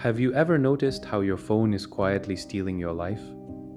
Have you ever noticed how your phone is quietly stealing your life?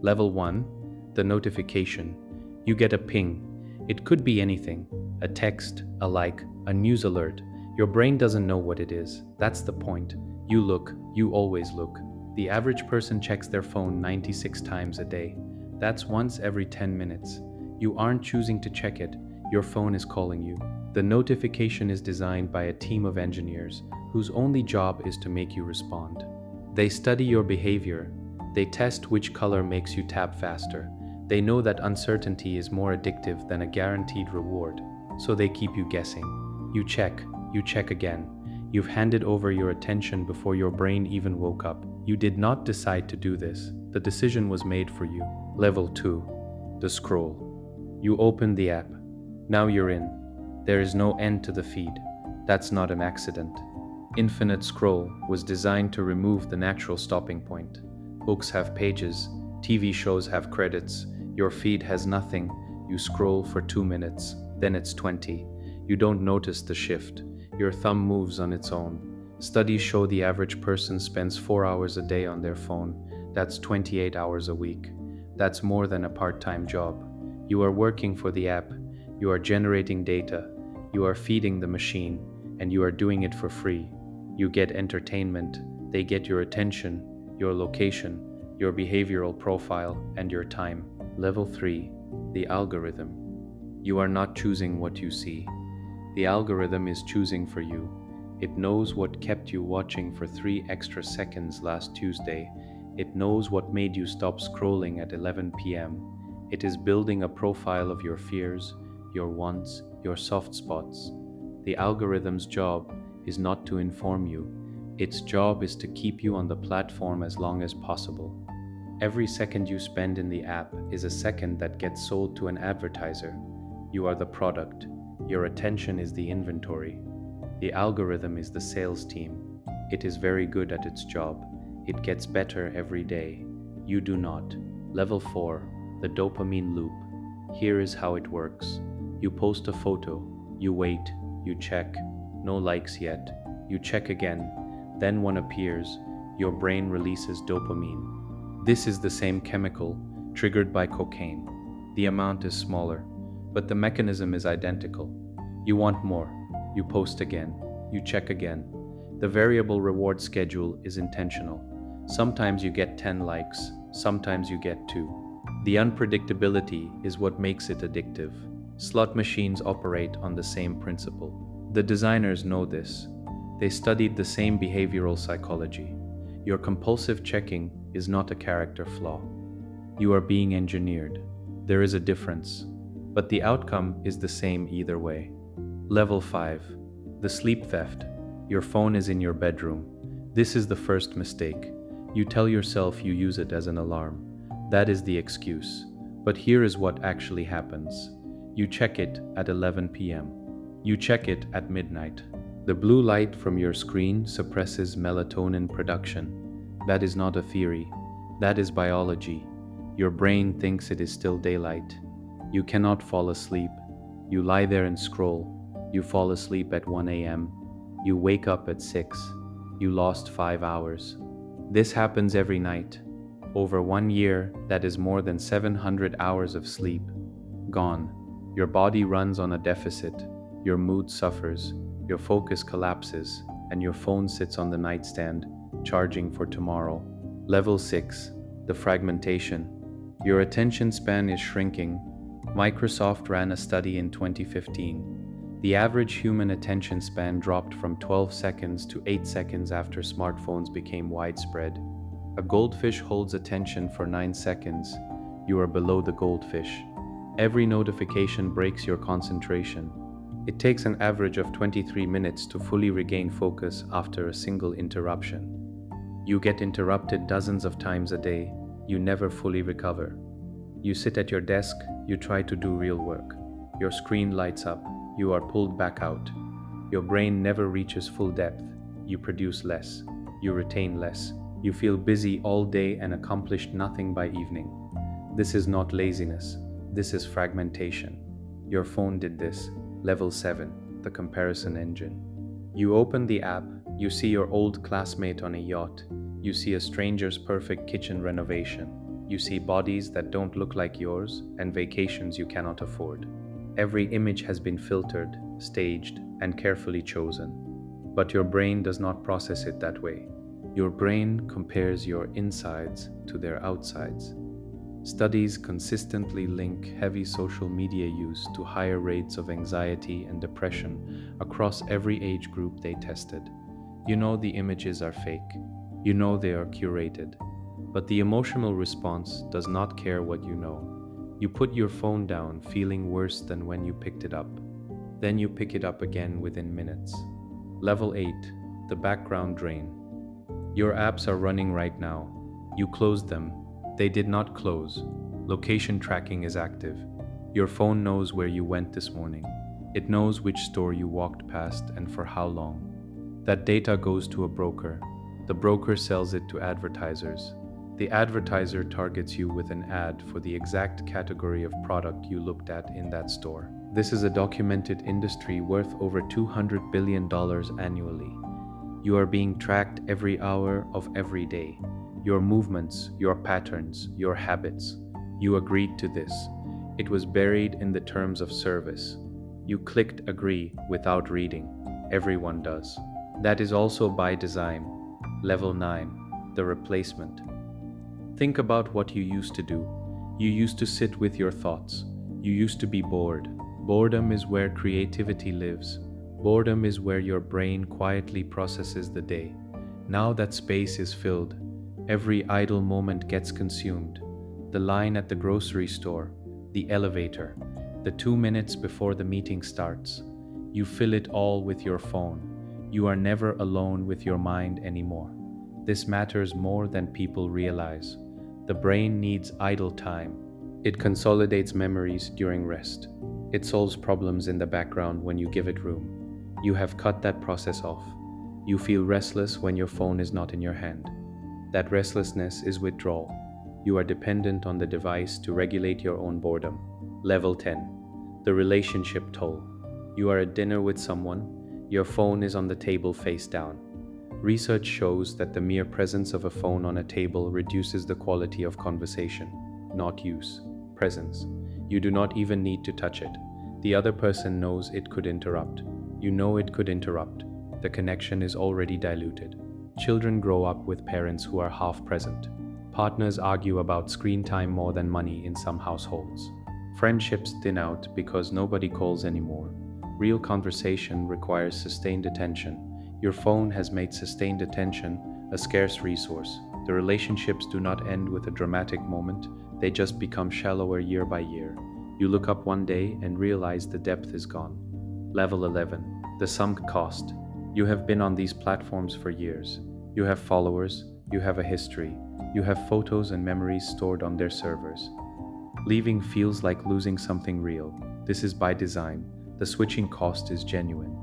Level 1, the notification. You get a ping. It could be anything, a text, a like, a news alert. Your brain doesn't know what it is. That's the point. You look, you always look. The average person checks their phone 96 times a day. That's once every 10 minutes. You aren't choosing to check it, your phone is calling you. The notification is designed by a team of engineers whose only job is to make you respond. They study your behavior. They test which color makes you tap faster. They know that uncertainty is more addictive than a guaranteed reward, so they keep you guessing. You check again. You've handed over your attention before your brain even woke up. You did not decide to do this. The decision was made for you. Level 2, the scroll. You open the app. Now you're in. There is no end to the feed. That's not an accident. Infinite scroll was designed to remove the natural stopping point. Books have pages, TV shows have credits, your feed has nothing. You scroll for 2 minutes, then it's 20. You don't notice the shift. Your thumb moves on its own. Studies show the average person spends 4 hours a day on their phone. That's 28 hours a week. That's more than a part-time job. You are working for the app. You are generating data. You are feeding the machine, and you are doing it for free. You get entertainment. They get your attention, your location, your behavioral profile, and your time. Level 3, the algorithm. You are not choosing what you see. The algorithm is choosing for you. It knows what kept you watching for 3 extra seconds last Tuesday. It knows what made you stop scrolling at 11 p.m. It is building a profile of your fears, your wants, your soft spots. The algorithm's job is not to inform you. Its job is to keep you on the platform as long as possible. Every second you spend in the app is a second that gets sold to an advertiser. You are the product. Your attention is the inventory. The algorithm is the sales team. It is very good at its job. It gets better every day. You do not. Level 4, the dopamine loop. Here is how it works. You post a photo. You wait. You check. No likes yet. You check again. Then one appears. Your brain releases dopamine. This is the same chemical triggered by cocaine. The amount is smaller, but the mechanism is identical. You want more. You post again. You check again. The variable reward schedule is intentional. Sometimes you get 10 likes, sometimes you get 2. The unpredictability is what makes it addictive. Slot machines operate on the same principle. The designers know this. They studied the same behavioral psychology. Your compulsive checking is not a character flaw. You are being engineered. There is a difference, but the outcome is the same either way. Level 5, the sleep theft. Your phone is in your bedroom. This is the first mistake. You tell yourself you use it as an alarm. That is the excuse. But here is what actually happens. You check it at 11 p.m. You check it at midnight. The blue light from your screen suppresses melatonin production. That is not a theory. That is biology. Your brain thinks it is still daylight. You cannot fall asleep. You lie there and scroll. You fall asleep at 1 a.m. You wake up at 6. You lost 5 hours. This happens every night. Over 1 year, that is more than 700 hours of sleep. Gone. Your body runs on a deficit. Your mood suffers. Your focus collapses. And your phone sits on the nightstand, charging for tomorrow. Level 6. The fragmentation. Your attention span is shrinking. Microsoft ran a study in 2015. The average human attention span dropped from 12 seconds to 8 seconds after smartphones became widespread. A goldfish holds attention for 9 seconds. You are below the goldfish. Every notification breaks your concentration. It takes an average of 23 minutes to fully regain focus after a single interruption. You get interrupted dozens of times a day. You never fully recover. You sit at your desk. You try to do real work. Your screen lights up. You are pulled back out. Your brain never reaches full depth. You produce less. You retain less. You feel busy all day and accomplish nothing by evening. This is not laziness. This is fragmentation. Your phone did this. Level 7, the comparison engine. You open the app, You see your old classmate on a yacht. You see a stranger's perfect kitchen renovation. You see bodies that don't look like yours and vacations you cannot afford. Every image has been filtered, staged, and carefully chosen. But your brain does not process it that way. Your brain compares your insides to their outsides. Studies consistently link heavy social media use to higher rates of anxiety and depression across every age group they tested. You know the images are fake. You know they are curated. But the emotional response does not care what you know. You put your phone down feeling worse than when you picked it up. Then you pick it up again within minutes. Level 8. The background drain. Your apps are running right now. You closed them. They did not close. Location tracking is active. Your phone knows where you went this morning. It knows which store you walked past and for how long. That data goes to a broker. The broker sells it to advertisers. The advertiser targets you with an ad for the exact category of product you looked at in that store. This is a documented industry worth over $200 billion annually. You are being tracked every hour of every day. Your movements, your patterns, your habits. You agreed to this. It was buried in the terms of service. You clicked agree without reading. Everyone does. That is also by design. Level 9. The replacement. Think about what you used to do. You used to sit with your thoughts. You used to be bored. Boredom is where creativity lives. Boredom is where your brain quietly processes the day. Now that space is filled. Every idle moment gets consumed. The line at the grocery store, the elevator, the 2 minutes before the meeting starts. You fill it all with your phone. You are never alone with your mind anymore. This matters more than people realize. The brain needs idle time. It consolidates memories during rest. It solves problems in the background when you give it room. You have cut that process off. You feel restless when your phone is not in your hand. That restlessness is withdrawal. You are dependent on the device to regulate your own boredom. Level 10. The relationship toll. You are at dinner with someone. Your phone is on the table face down. Research shows that the mere presence of a phone on a table reduces the quality of conversation. Not use. Presence. You do not even need to touch it. The other person knows it could interrupt. You know it could interrupt. The connection is already diluted. Children grow up with parents who are half present. Partners argue about screen time more than money in some households. Friendships thin out because nobody calls anymore. Real conversation requires sustained attention. Your phone has made sustained attention a scarce resource. The relationships do not end with a dramatic moment, they just become shallower year by year. You look up one day and realize the depth is gone. Level 11. The sunk cost. You have been on these platforms for years. You have followers, you have a history, you have photos and memories stored on their servers. Leaving feels like losing something real. This is by design. The switching cost is genuine.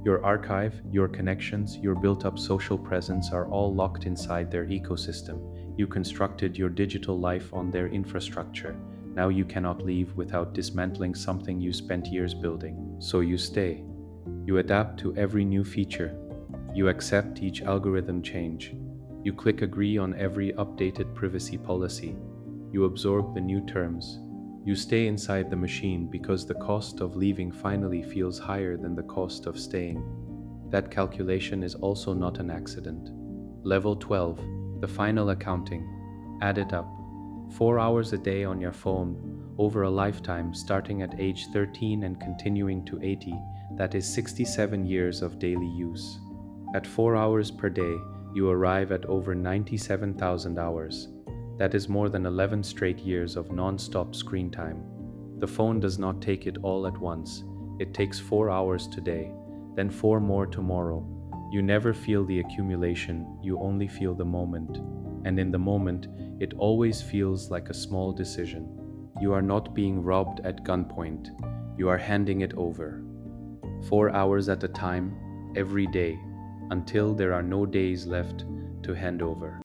Your archive, your connections, your built-up social presence are all locked inside their ecosystem. You constructed your digital life on their infrastructure. Now you cannot leave without dismantling something you spent years building. So you stay. You adapt to every new feature. You accept each algorithm change. You click agree on every updated privacy policy. You absorb the new terms. You stay inside the machine because the cost of leaving finally feels higher than the cost of staying. That calculation is also not an accident. Level 12. The final accounting. Add it up. 4 hours a day on your phone, over a lifetime starting at age 13 and continuing to 80, that is 67 years of daily use. At 4 hours per day, you arrive at over 97,000 hours. That is more than 11 straight years of non-stop screen time. The phone does not take it all at once. It takes 4 hours today, then 4 more tomorrow. You never feel the accumulation, you only feel the moment. And in the moment, it always feels like a small decision. You are not being robbed at gunpoint. You are handing it over. 4 hours at a time, every day, until there are no days left to hand over.